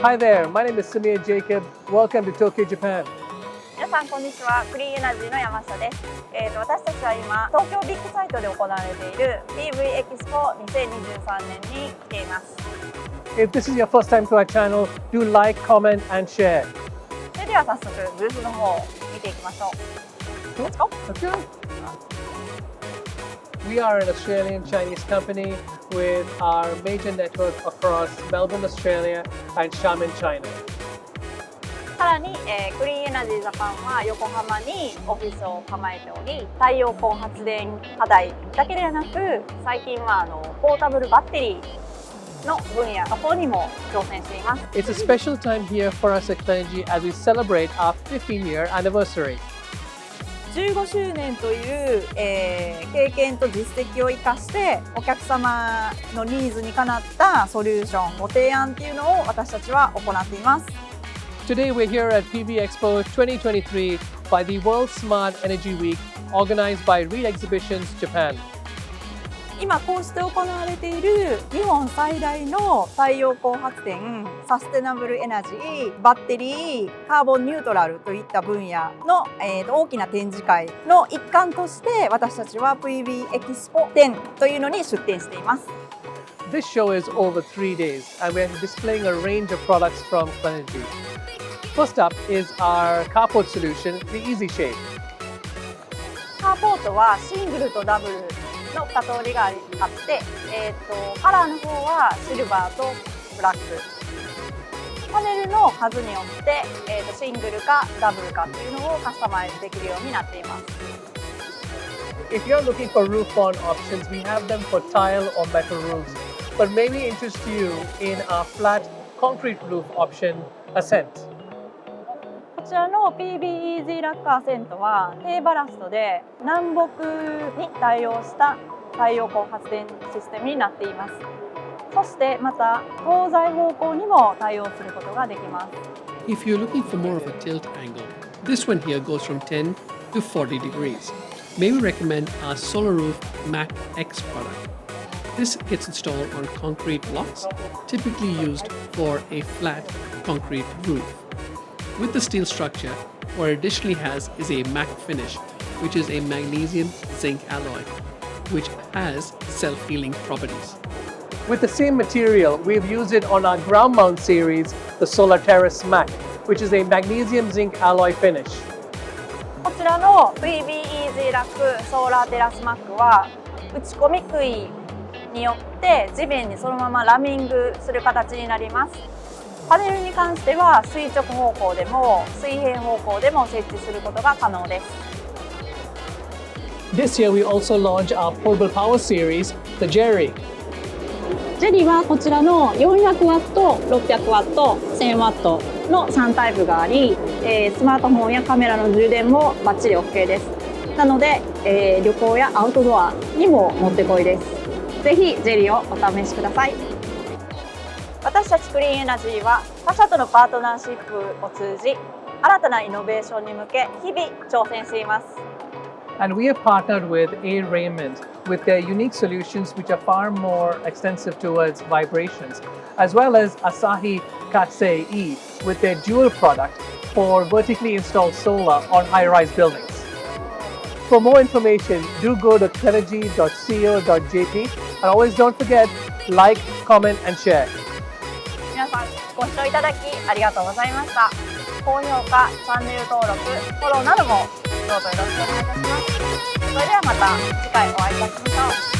Hi there, my name is Samir Jacob. Welcome to Tokyo, Japan. 皆さんこんにちは。クリーンエナジーの山下です。私たちは今東京ビッグサイトで行われている PV エキスポ2023年に来ています。If this is your first time to our channel, do like, comment, and share. それでは早速ブースの方を見ていきましょう。Let's go. Okay. We are an Australian Chinese company with our major network across Melbourne, Australia, and Xiamen, China. さらに、クリーンエナジージャパンは横浜にオフィスを構えており、太陽光発電課題だけではなく、最近はポータブルバッテリーの分野の方にも挑戦しています。It's a special time here for us at Clenergy as we celebrate our 15-year anniversary. 15周年という、経験と実績を生かしてお客様のニーズにかなったソリューションご提案っていうのを私たちは行っています。Today we're here at PV Expo 2023 by the World Smart Energy Week organized by Reed Exhibitions Japan. 今こうして行われている日本最大の太陽光発電、サステナブルエナジー、バッテリー、カーボンニュートラルといった分野の、大きな展示会の一環として私たちは PV エキスポ10というのに出展しています。This show is over 3 days and we're displaying a range of products from Clenergy. First up is our carport solution, the Easy Shape. カーポートはシングルとダブルの2通りがあって、カラーの方はシルバーとブラック。パネルの数によって、シングルかダブルかっていうのをカスタマイズできるようになっています。If you're looking for roof-on options, we have them for tile or metal roofs, but maybe interest you in our flat concrete roof option, Ascent. こちらの PV イージーラッカーセントは低バラストで南北に対応した太陽光発電システムになっています。そしてまた東西方向にも対応することができます。If you're looking for more of a tilt angle, this one here goes from 10 to 40 degrees. May we recommend our Solar Roof Mac X product. This gets installed on concrete blocks, typically used for a flat concrete roof. With the steel structure, what it additionally has is a matte finish, which is a magnesium zinc alloy, which has self-healing properties. With the same material, we've used it on our ground mount series, the Solar Terrace Mac, which is a magnesium zinc alloy finish. こちらの PV イージーラックソーラーテラスマックは打ち込み杭によって地面にそのままラミングする形になります。パネルに関しては垂直方向でも水平方向でも設置することが可能です。This year we also launched our portable power series, the Jerry. ジェリーはこちらの400ワット、600ワット、1000ワットの3タイプがあり、スマートフォンやカメラの充電もバッチリ OK です。なので、旅行やアウトドアにももってこいです。ぜひジェリーをお試しください。私たちクリーンエナジーは他社とのパートナーシップを通じ新たなイノベーションに向け日々挑戦しています。And we have partnered with A. Raymond with their unique solutions which are far more extensive towards vibrations, as well as Asahi Kasei E with their dual product for vertically installed solar on high-rise buildings. For more information, do go to clenergy.co.jp and always don't forget, like, comment and share. 皆さんご視聴いただきありがとうございました。高評価、チャンネル登録、フォローなどもどうぞよろしくお願いいたします。それではまた次回お会いいたしましょう。